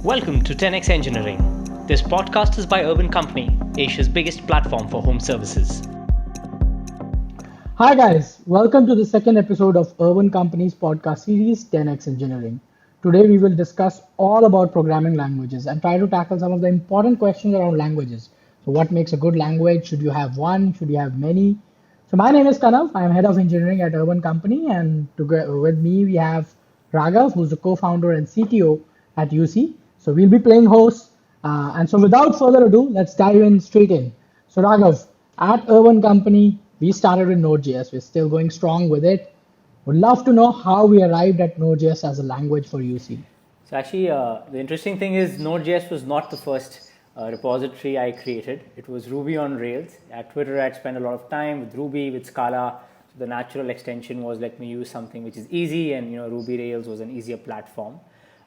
Welcome to 10x Engineering. This podcast is by Urban Company, Asia's biggest platform for home services. Hi guys, welcome to the second episode of Urban Company's podcast series 10x Engineering. Today we will discuss all about programming languages and try to tackle some of the important questions around languages. So what makes a good language? Should you have one? Should you have many? So my name is Kanav. I am head of engineering at Urban Company, and with me we have Raghav, who's the co-founder and CTO at UC. So we'll be playing host. And so without further ado, let's dive in straight in. So Raghav, at Urban Company, we started with Node.js. We're still going strong with it. Would love to know how we arrived at Node.js as a language for UC. So actually, the interesting thing is Node.js was not the first repository I created. It was Ruby on Rails. At Twitter, I'd spent a lot of time with Ruby, with Scala. So the natural extension was let me use something which is easy, and Ruby Rails was an easier platform.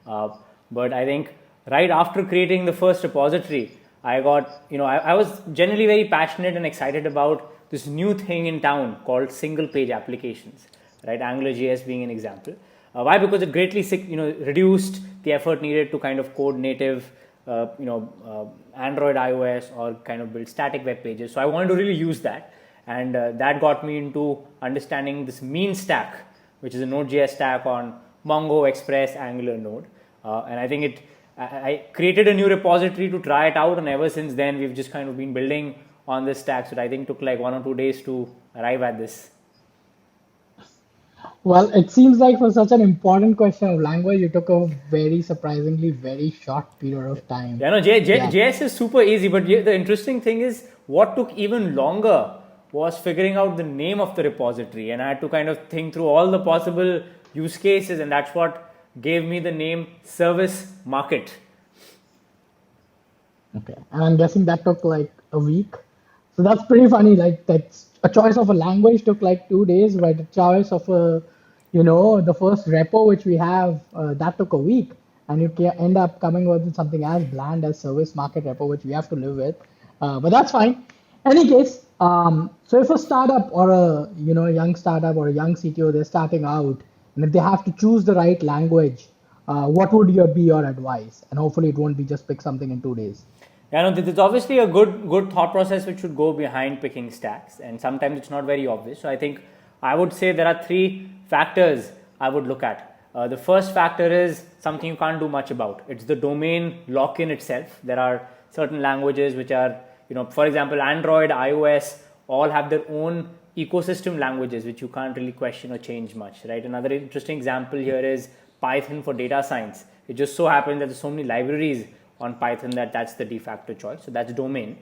But I think right after creating the first repository, I got, I was generally very passionate and excited about this new thing in town called single page applications, right? AngularJS being an example. Why? Because it greatly, reduced the effort needed to kind of code native, Android, iOS, or kind of build static web pages. So I wanted to really use that, and that got me into understanding this mean stack, which is a Node.js stack on Mongo, Express, Angular, Node, and I think I created a new repository to try it out, and ever since then we've just kind of been building on this stack. So I think it took like 1 or 2 days to arrive at this. Well, it seems like for such an important question of language, you took a very surprisingly very short period of time. Yeah, no, JS is super easy, but the interesting thing is what took even longer was figuring out the name of the repository, and I had to kind of think through all the possible use cases, and that's what gave me the name Service Market. Okay, and I'm guessing that took like a week. So that's pretty funny. Like that's a choice of a language took like 2 days, but a choice of the first repo which we have that took a week, and you can end up coming with something as bland as Service Market repo, which we have to live with. But that's fine. Any case, so if a startup or a young startup or a young CTO, they're starting out, and if they have to choose the right language, what would be your advice? And hopefully it won't be just pick something in 2 days. Yeah, no, there's obviously a good thought process which should go behind picking stacks, and sometimes it's not very obvious. So I think I would say there are 3 factors I would look at. The first factor is something you can't do much about. It's the domain lock-in itself. There are certain languages which are, for example, Android, iOS, all have their own ecosystem languages which you can't really question or change much, right? Another interesting example here is Python for data science. It just so happens that there's so many libraries on Python that's the de facto choice. So that's domain.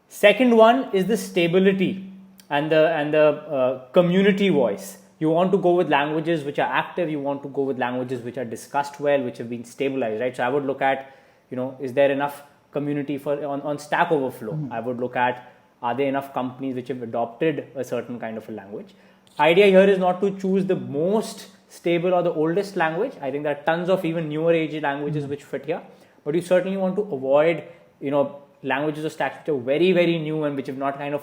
Second one is the stability and the community voice. You want to go with languages which are active. You want to go with languages which are discussed well, which have been stabilized, right? So I would look at, is there enough community on Stack Overflow? Mm-hmm. I would look at, are there enough companies which have adopted a certain kind of a language? Idea here is not to choose the most stable or the oldest language. I think there are tons of even newer age languages which fit here, but you certainly want to avoid languages or stacks which are very, very new and which have not kind of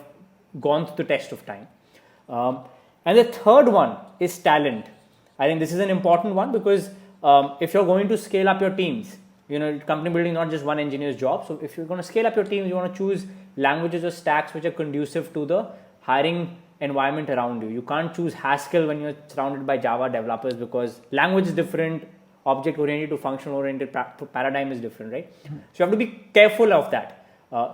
gone through the test of time. And the third one is talent. I think this is an important one because if you're going to scale up your teams, company building not just one engineer's job. So if you're going to scale up your teams, you want to choose languages or stacks which are conducive to the hiring environment around you. You can't choose Haskell when you're surrounded by Java developers because language is different, object-oriented to function-oriented paradigm is different, right? Mm-hmm. So you have to be careful of that.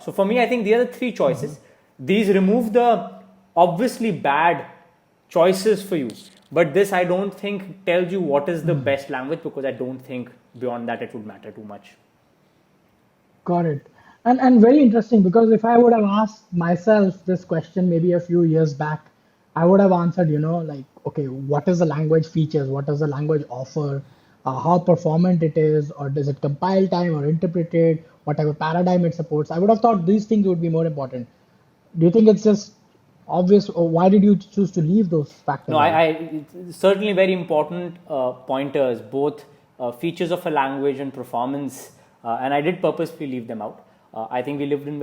So for me, I think these are the 3 choices. Mm-hmm. These remove the obviously bad choices for you. But this, I don't think, tells you what is the best language because I don't think beyond that it would matter too much. Got it. And very interesting because if I would have asked myself this question maybe a few years back, I would have answered, okay, what is the language features? What does the language offer? How performant it is, or does it compile time or interpret it? What type of paradigm it supports? I would have thought these things would be more important. Do you think it's just obvious, or why did you choose to leave those factors? No, it's certainly very important pointers, both features of a language and performance, and I did purposefully leave them out. I think we live in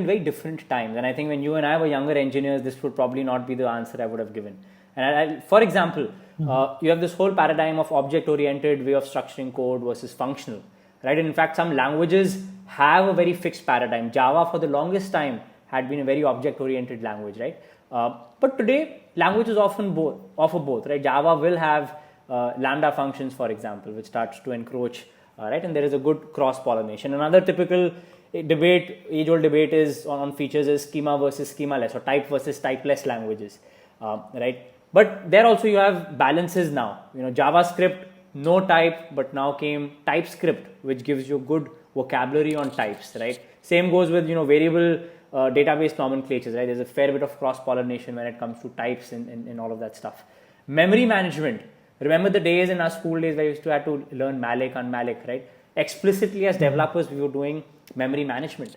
very different times, and I think when you and I were younger engineers, this would probably not be the answer I would have given. For example, you have this whole paradigm of object-oriented way of structuring code versus functional, right? And in fact, some languages have a very fixed paradigm. Java, for the longest time, had been a very object-oriented language, right? But today, languages often offer both, right? Java will have lambda functions, for example, which starts to encroach, right? And there is a good cross-pollination. Another typical debate, age-old debate is on features is schema versus schema-less or type versus typeless languages, right? But there also you have balances now. JavaScript, no type, but now came TypeScript, which gives you good vocabulary on types, right? Same goes with variable database nomenclatures, right? There's a fair bit of cross-pollination when it comes to types and all of that stuff. Memory management. Remember the days in our school days where we used to have to learn malloc, unmalloc, right? Explicitly as developers, we were doing memory management.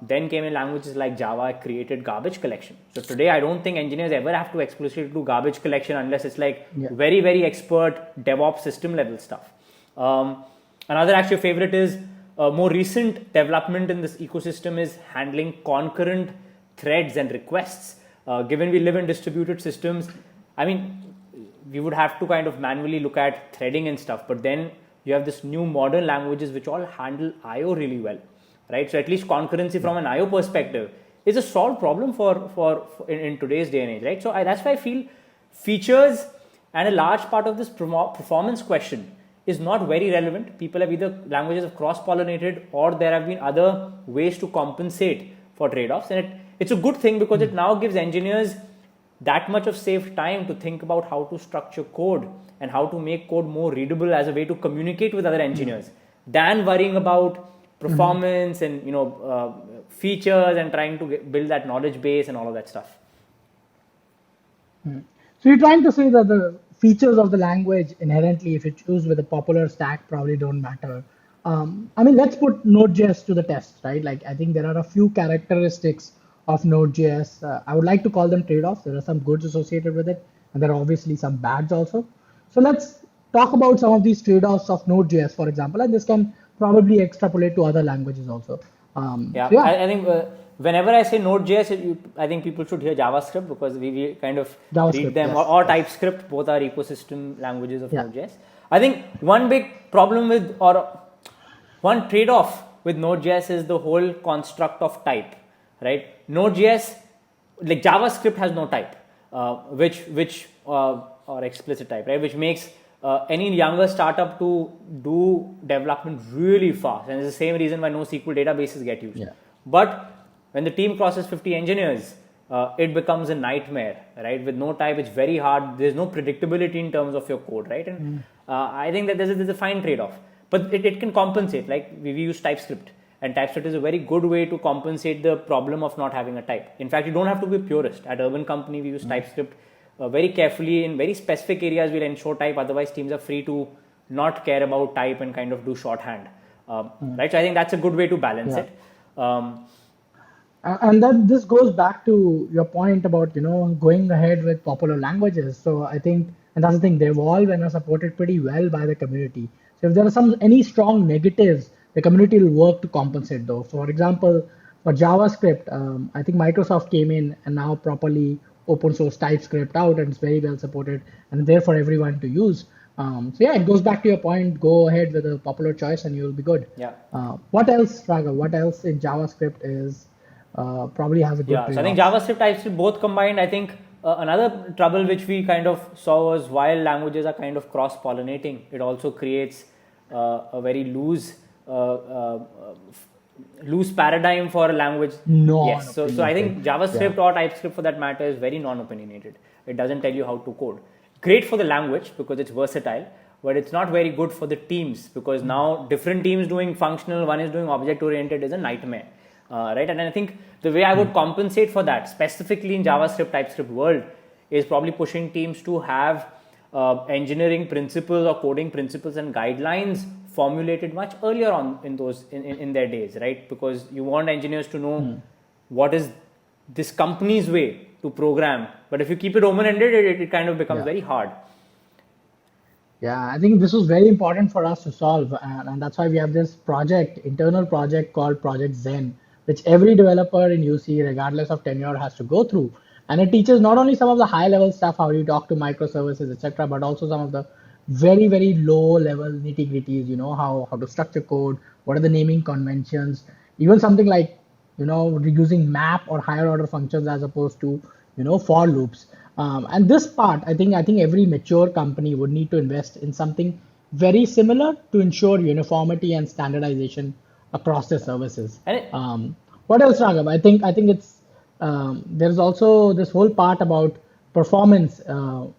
Then came in languages like Java, created garbage collection. So today, I don't think engineers ever have to explicitly do garbage collection unless it's like very, very expert DevOps system level stuff. Another actually favorite is more recent development in this ecosystem is handling concurrent threads and requests. Given we live in distributed systems, I mean, we would have to kind of manually look at threading and stuff, but then you have this new modern languages which all handle I/O really well, right? So at least concurrency from an I/O perspective is a solved problem for in today's day and age, right? So that's why I feel features and a large part of this performance question is not very relevant. People have either languages have cross-pollinated or there have been other ways to compensate for trade-offs, and it's a good thing because it now gives engineers that much of saved time to think about how to structure code and how to make code more readable as a way to communicate with other engineers than worrying about performance and features and trying to build that knowledge base and all of that stuff. So you're trying to say that the features of the language inherently, if you choose with a popular stack, probably don't matter. I mean, let's put Node.js to the test, right? Like, I think there are a few characteristics of Node.js. I would like to call them trade-offs. There are some goods associated with it, and there are obviously some bads also. So let's talk about some of these trade-offs of Node.js, for example, and this can probably extrapolate to other languages also. I think whenever I say Node.js, I think people should hear JavaScript because we kind of read them, or TypeScript. Both are ecosystem languages of Node.js. I think one big problem with, or one trade-off with Node.js is the whole construct of type, right? Node.js, like JavaScript, has no type, or explicit type, right? Which makes any younger startup to do development really fast, and it's the same reason why NoSQL databases get used. But when the team crosses 50 engineers, it becomes a nightmare, right? With no type, it's very hard. There's no predictability in terms of your code, right? And I think that there's a fine trade-off, but it can compensate. Like we use TypeScript, and TypeScript is a very good way to compensate the problem of not having a type. In fact, you don't have to be a purist. At Urban Company, we use TypeScript very carefully in very specific areas. We'll ensure type. Otherwise, teams are free to not care about type and kind of do shorthand, right? So I think that's a good way to balance it. And then this goes back to your point about going ahead with popular languages. So I think, and that's the thing, they evolve and are supported pretty well by the community. So if there are any strong negatives, the community will work to compensate those. So for example, for JavaScript, I think Microsoft came in and now properly open source TypeScript out, and it's very well supported and there for everyone to use. So yeah, it goes back to your point. Go ahead with a popular choice and you'll be good. What else, Raghav? What else in JavaScript is probably has a good so I think JavaScript, TypeScript both combined. I think another trouble which we kind of saw was while languages are kind of cross-pollinating, it also creates a very loose paradigm for a language. So I think JavaScript or TypeScript for that matter is very non-opinionated. It doesn't tell you how to code. Great for the language because it's versatile, but it's not very good for the teams because now different teams doing functional, one is doing object-oriented is a nightmare. Right, and I think the way I would compensate for that, specifically in JavaScript, TypeScript world, is probably pushing teams to have engineering principles or coding principles and guidelines formulated much earlier on in their days, right? Because you want engineers to know what is this company's way to program, but if you keep it open-ended, it kind of becomes very hard. I think this was very important for us to solve, and that's why we have this internal project called Project Zen, which every developer in UC, regardless of tenure, has to go through. And it teaches not only some of the high level stuff, how you talk to microservices, etc., but also some of the very, very low level nitty gritties, how to structure code, what are the naming conventions, even something like, using map or higher order functions as opposed to, for loops. And this part, I think every mature company would need to invest in something very similar to ensure uniformity and standardization across their services. And it, What else, Raghav? I think it's there's also this whole part about performance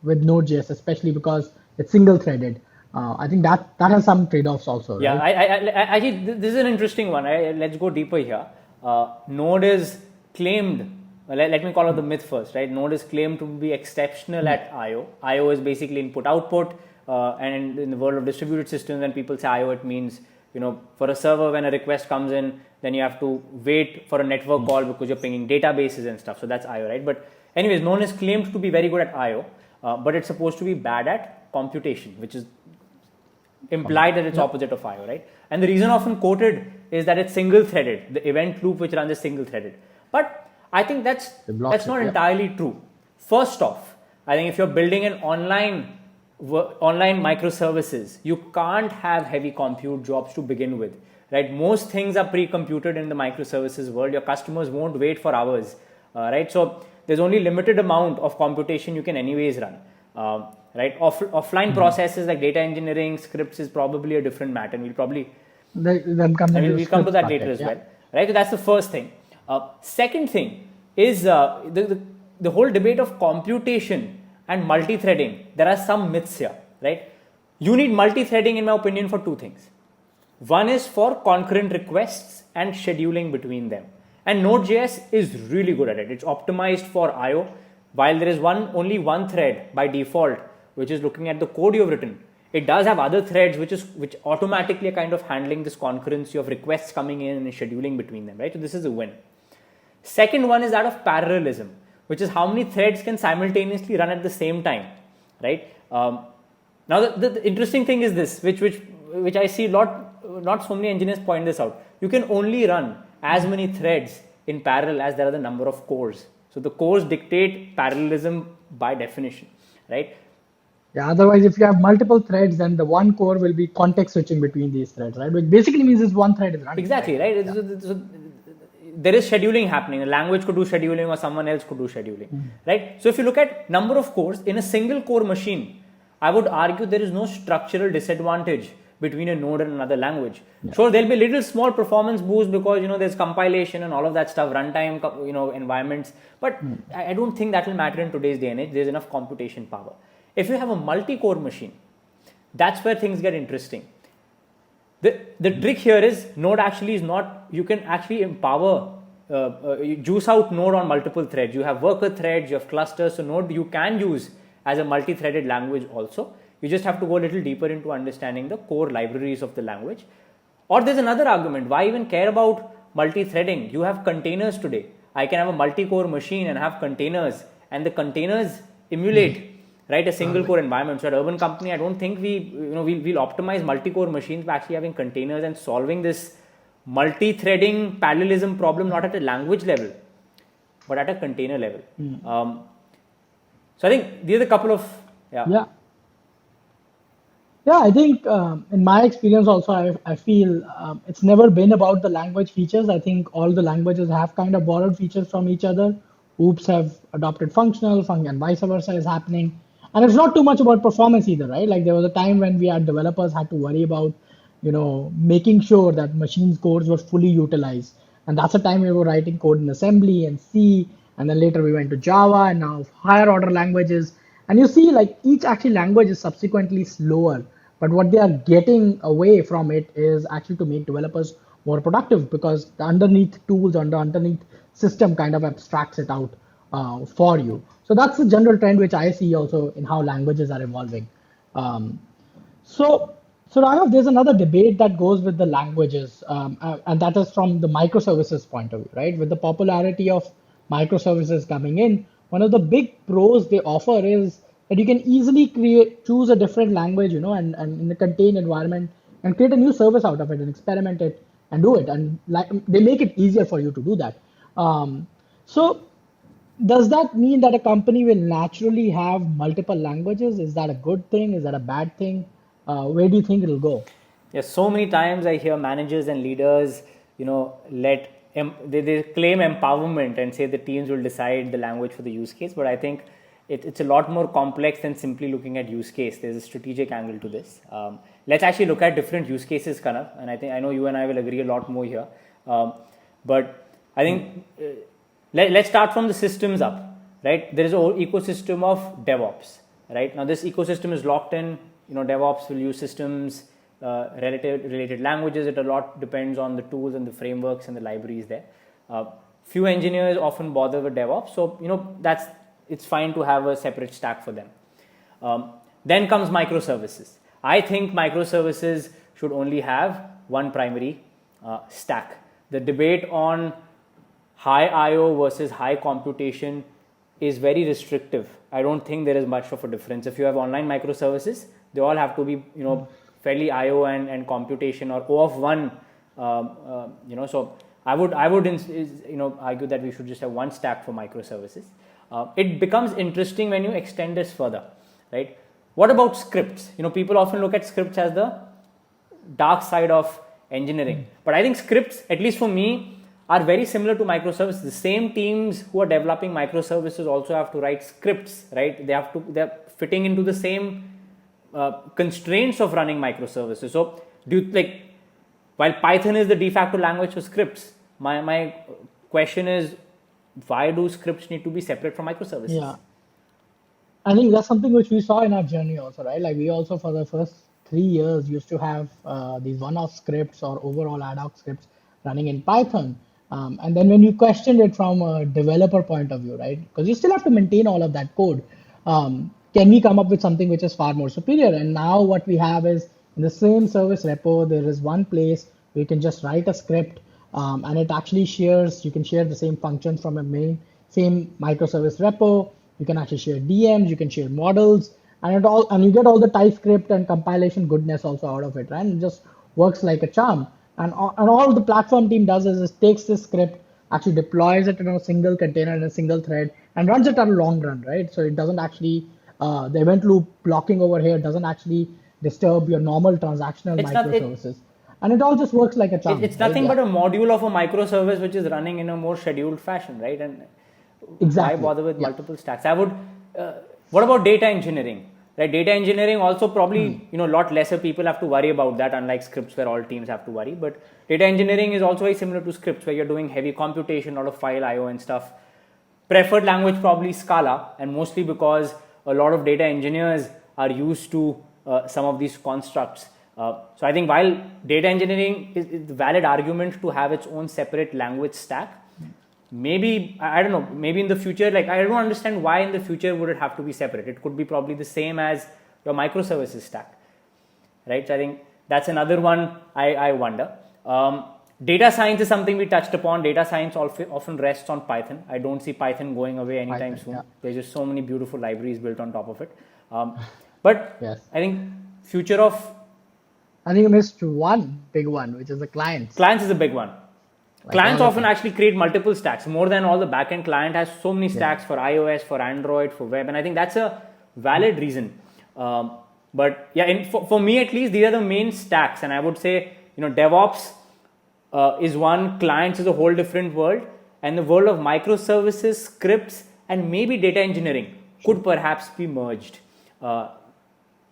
with Node.js, especially because it's single-threaded. I think that has some trade-offs also, yeah, right? actually, this is an interesting one. Let's go deeper here. Node is claimed, let me call out the myth first, right? Node is claimed to be exceptional at I/O. I/O is basically input-output, and in the world of distributed systems, when people say I/O, it means, for a server, when a request comes in, then you have to wait for a network call because you're pinging databases and stuff. So that's I/O, right? But anyways, Node is claimed to be very good at I/O, but it's supposed to be bad at computation, which is implied that it's opposite of I/O, right? And the reason often quoted is that it's single-threaded. The event loop which runs is single-threaded. But I think that's not entirely true. First off, I think if you're building an online microservices, you can't have heavy compute jobs to begin with, right? Most things are pre-computed in the microservices world. Your customers won't wait for hours, right? So there's only limited amount of computation you can anyways run. Right, offline processes like data engineering scripts is probably a different matter, and we'll probably Then comes into the we'll come to scripts that bucket, later as yeah. well, right? So that's the first thing. Second thing is the whole debate of computation and multi-threading. There are some myths here, right? You need multi-threading, in my opinion, for two things. One is for concurrent requests and scheduling between them, and Node.js is really good at it. It's optimized for I/O. While there is only one thread by default, which is looking at the code you've written, it does have other threads which automatically are kind of handling this concurrency of requests coming in and scheduling between them, right? So this is a win. Second one is that of parallelism, which is how many threads can simultaneously run at the same time, right? Now the interesting thing is this, which I see not so many engineers point this out. You can only run as many threads in parallel as there are the number of cores. So the cores dictate parallelism by definition, right? Yeah, otherwise, if you have multiple threads, then the one core will be context switching between these threads, right? Which basically means this one thread is running. Exactly, right? So there is scheduling happening. A language could do scheduling or someone else could do scheduling, right? So if you look at number of cores in a single core machine, I would argue there is no structural disadvantage between a node and another language. Yeah. Sure, there'll be little small performance boost because there's compilation and all of that stuff, runtime environments, but I don't think that will matter in today's day and age. There's enough computation power. If you have a multi-core machine, that's where things get interesting. The trick here is Node actually is not, you can actually empower, you juice out Node on multiple threads. You have worker threads, you have clusters, so Node you can use as a multi-threaded language also. You just have to go a little deeper into understanding the core libraries of the language. Or there's another argument. Why even care about multi-threading? You have containers today. I can have a multi-core machine and have containers, and the containers emulate right a single core environment. So at Urban Company, I don't think we'll optimize multi-core machines by actually having containers and solving this multi-threading parallelism problem not at a language level, but at a container level. So I think these are a couple of Yeah, I think in my experience also, I feel it's never been about the language features. I think all the languages have kind of borrowed features from each other. OOPs have adopted functional, and vice versa is happening. And it's not too much about performance either, right? Like there was a time when we had developers had to worry about, making sure that machines' cores were fully utilized. And that's the time we were writing code in assembly and C, and then later we went to Java and now higher order languages. And you see like each actually language is subsequently slower, but what they are getting away from it is actually to make developers more productive because the underneath tools on the underneath system kind of abstracts it out for you. So that's the general trend which I see also in how languages are evolving. So Raghav, there's another debate that goes with the languages, and that is from the microservices point of view, right? With the popularity of microservices coming in, one of the big pros they offer is that you can easily choose a different language, and in a contained environment and create a new service out of it and experiment it and do it. And they make it easier for you to do that. So Does that mean that a company will naturally have multiple languages? Is that a good thing? Is that a bad thing? Where do you think it'll go? Yeah, so many times I hear managers and leaders, they claim empowerment and say the teams will decide the language for the use case. But I think it's a lot more complex than simply looking at use case. There's a strategic angle to this. Let's actually look at different use cases, Kanav. And I know you and I will agree a lot more here. But I think let's start from the systems up, right? There is a whole ecosystem of DevOps, right? Now this ecosystem is locked in. DevOps will use systems, related languages. It a lot depends on the tools and the frameworks and the libraries there. Few engineers often bother with DevOps, so it's fine to have a separate stack for them. Then comes microservices. I think microservices should only have one primary stack. The debate on high I/O versus high computation is very restrictive. I don't think there is much of a difference. If you have online microservices, they all have to be fairly I/O and computation or O of one. So I would argue that we should just have one stack for microservices. It becomes interesting when you extend this further, right? What about scripts? People often look at scripts as the dark side of engineering, but I think scripts, at least for me, are very similar to microservices. The same teams who are developing microservices also have to write scripts, right? They're fitting into the same constraints of running microservices. So while Python is the de facto language for scripts, my question is, why do scripts need to be separate from microservices? Yeah, I think that's something which we saw in our journey also, right? Like we also for the first 3 years used to have these one-off scripts or overall ad hoc scripts running in Python. And then when you questioned it from a developer point of view, right? Because you still have to maintain all of that code. Can we come up with something which is far more superior? And now what we have is in the same service repo, there is one place where you can just write a script and it actually shares, you can share the same functions from a same microservice repo. You can actually share DMs, you can share models, and you get all the TypeScript and compilation goodness also out of it, right? And it just works like a charm. And all the platform team does is takes this script, actually deploys it in a single container in a single thread, and runs it on a long run, right? So it doesn't actually the event loop blocking over here doesn't actually disturb your normal transactional microservices. And it all just works like a charm. It's nothing but a module of a microservice which is running in a more scheduled fashion, right? And exactly. Why bother with multiple stacks? I would. What about data engineering? Right, data engineering also probably a lot lesser people have to worry about that, unlike scripts where all teams have to worry. But data engineering is also very similar to scripts where you're doing heavy computation, a lot of file I/O and stuff. Preferred language probably Scala, and mostly because a lot of data engineers are used to some of these constructs. So I think while data engineering is a valid argument to have its own separate language stack, maybe, I don't know, maybe in the future, I don't understand why in the future would it have to be separate. It could be probably the same as your microservices stack, right? So I think that's another one I wonder. Data science is something we touched upon. Data science often rests on Python. I don't see Python going away anytime soon. Yeah. There's just so many beautiful libraries built on top of it. But yes. I think future of... I think you missed one big one, which is the clients. Clients is a big one. Clients often actually create multiple stacks. More than all, the backend client has so many stacks for iOS, for Android, for web. And I think that's a valid reason. But yeah, for me at least, these are the main stacks. And I would say, DevOps is one, clients is a whole different world. And the world of microservices, scripts, and maybe data engineering could perhaps be merged.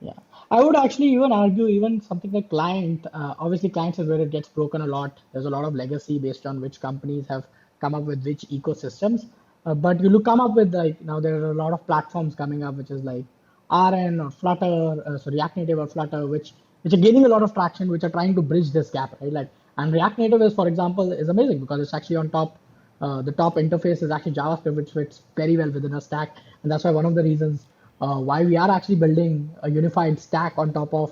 Yeah, I would actually even argue even something like client. Obviously, clients is where it gets broken a lot. There's a lot of legacy based on which companies have come up with which ecosystems. But you come up with now there are a lot of platforms coming up, which is like RN or Flutter, so React Native or Flutter, which are gaining a lot of traction, which are trying to bridge this gap, right? And React Native is, for example, is amazing because it's actually on top. The top interface is actually JavaScript, which fits very well within a stack, and that's why one of the reasons why we are actually building a unified stack on top of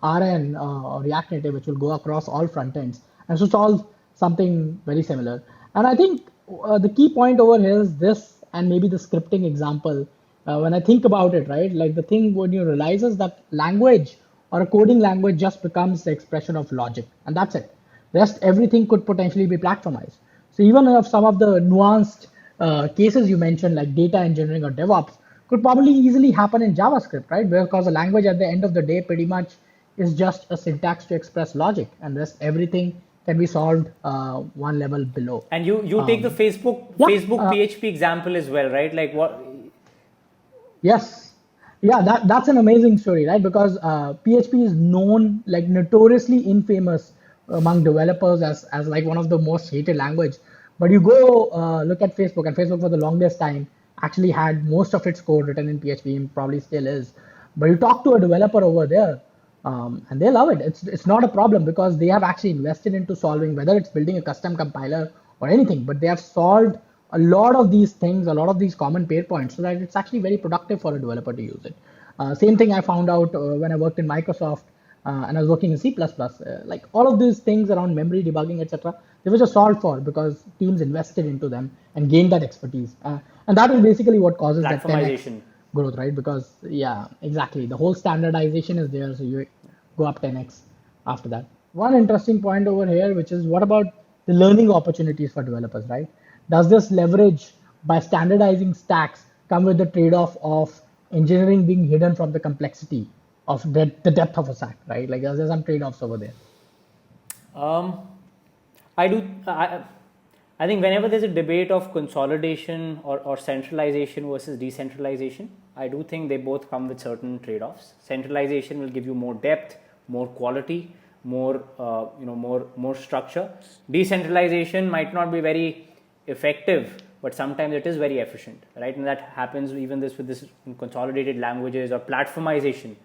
RN or React Native, which will go across all front ends, and so solve something very similar. And I think the key point over here is this, and maybe the scripting example. When I think about it, right, the thing when you realize is that language or a coding language just becomes the expression of logic, and that's it. Rest everything could potentially be platformized. So even if some of the nuanced cases you mentioned, like data engineering or DevOps, could probably easily happen in JavaScript, right? Because the language at the end of the day pretty much is just a syntax to express logic, and rest everything can be solved one level below. And you take the Facebook PHP example as well, right? Like what? Yes. Yeah, that's an amazing story, right? Because PHP is known, like notoriously infamous among developers as like one of the most hated language. But you go look at Facebook, and Facebook for the longest time actually had most of its code written in PHP, and probably still is. But you talk to a developer over there, and they love it. It's not a problem because they have actually invested into solving, whether it's building a custom compiler or anything, but they have solved a lot of these things, a lot of these common pain points, so that it's actually very productive for a developer to use it. Same thing I found out when I worked in Microsoft and I was working in C++. Like all of these things around memory debugging, etc., they were just solved for because teams invested into them and gained that expertise. And that is basically what causes that 10x growth, right? Because yeah, exactly. The whole standardization is there, so you go up 10x after that. One interesting point over here, which is what about the learning opportunities for developers, right? Does this leverage by standardizing stacks come with the trade-off of engineering being hidden from the complexity of the depth of a stack, right? Like there's some trade-offs over there. I do. I think whenever there's a debate of consolidation or centralization versus decentralization, I do think they both come with certain trade-offs. Centralization will give you more depth, more quality, more more structure. Decentralization might not be very effective, but sometimes it is very efficient, right? And that happens even with this in consolidated languages or platformization.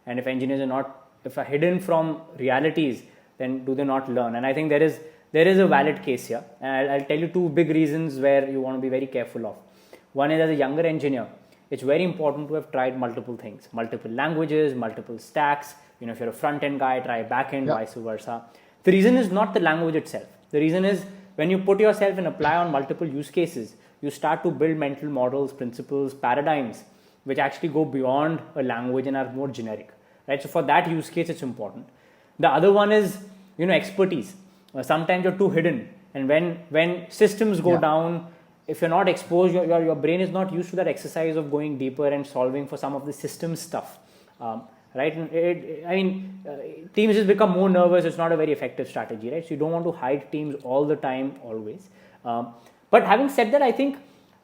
And if engineers are hidden from realities, then do they not learn? And I think there is a valid case here. And I'll tell you two big reasons where you want to be very careful of. One is, as a younger engineer, it's very important to have tried multiple things, multiple languages, multiple stacks. If you're a front-end guy, try back-end, vice versa. The reason is not the language itself. The reason is when you put yourself and apply on multiple use cases, you start to build mental models, principles, paradigms, which actually go beyond a language and are more generic, right? So for that use case, it's important. The other one is, expertise. Sometimes you're too hidden, and when systems go down, if you're not exposed, your brain is not used to that exercise of going deeper and solving for some of the system stuff, right? Teams just become more nervous. It's not a very effective strategy, right? So you don't want to hide teams all the time, always. But having said that, I think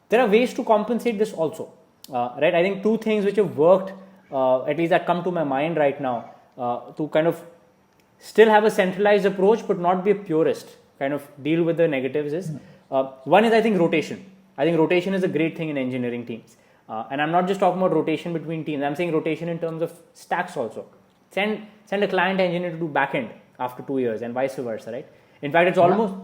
there are ways to compensate this also, right? I think two things which have worked, at least that come to my mind right now, to kind of still have a centralized approach but not be a purist, kind of deal with the negatives is, one is, I think, rotation. I think rotation is a great thing in engineering teams. And I'm not just talking about rotation between teams. I'm saying rotation in terms of stacks also. Send a client engineer to do backend after 2 years and vice versa, right? In fact, it's almost...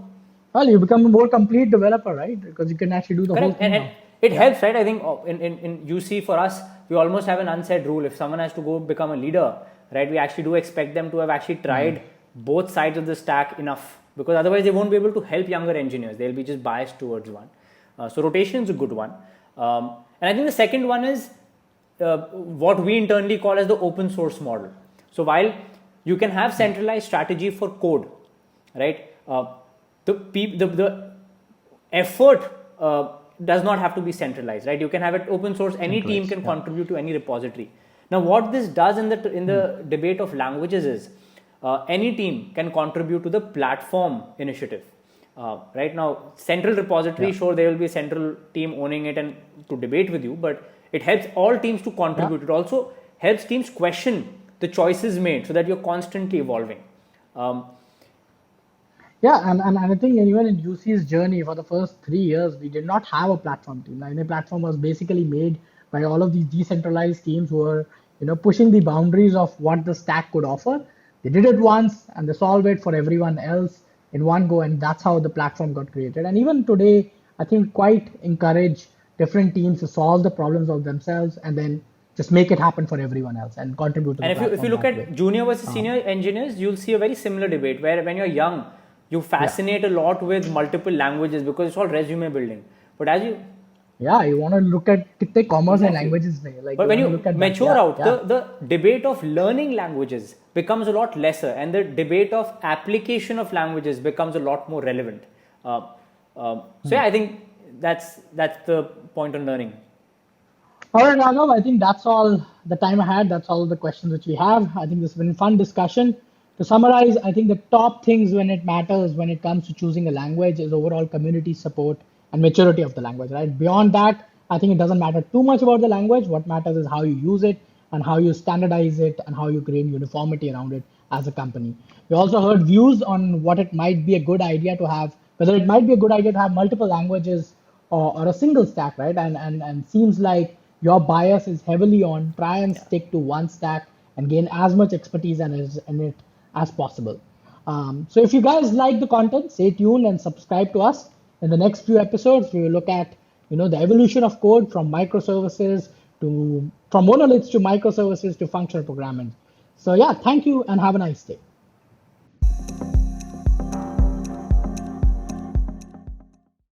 Well, you become a more complete developer, right? Because you can actually do the whole thing. And it helps, right? I think in UC for us, we almost have an unsaid rule. If someone has to go become a leader, right, we actually do expect them to have actually tried both sides of the stack enough, because otherwise they won't be able to help younger engineers. They'll be just biased towards one. So rotation is a good one. And I think the second one is what we internally call as the open source model. So while you can have centralized strategy for code, right, the effort does not have to be centralized, right? You can have it open source. Any team can contribute to any repository. Now, what this does in the debate of languages is any team can contribute to the platform initiative. Right now, central repository, sure, there will be a central team owning it and to debate with you, but it helps all teams to contribute. It also helps teams question the choices made so that you're constantly evolving. And I think even in UC's journey for the first 3 years, we did not have a platform team. Like, the platform was basically made by all of these decentralized teams who were, pushing the boundaries of what the stack could offer. They did it once and they solved it for everyone else in one go, and that's how the platform got created. And even today, I think quite encourage different teams to solve the problems of themselves and then just make it happen for everyone else and contribute to the platform. And if you look at junior versus senior engineers, you'll see a very similar debate where when you're young, you fascinate a lot with multiple languages because it's all resume building. But as you you want to look at the commerce and languages. But when you mature out, the debate of learning languages becomes a lot lesser, and the debate of application of languages becomes a lot more relevant. I think that's the point on learning. All right, Raghav, I think that's all the time I had. That's all the questions which we have. I think this has been a fun discussion. To summarize, I think the top things when it matters when it comes to choosing a language is overall community support and maturity of the language, right? Beyond that, I think it doesn't matter too much about the language. What matters is how you use it and how you standardize it and how you create uniformity around it as a company. We also heard views on what it might be a good idea to have, whether it might be a good idea to have multiple languages or a single stack, right? And seems like your bias is heavily on try and stick to one stack and gain as much expertise in it as possible. So if you guys like the content, stay tuned and subscribe to us. In the next few episodes, we will look at the evolution of code from microservices from monoliths to microservices to functional programming. So yeah, thank you and have a nice day.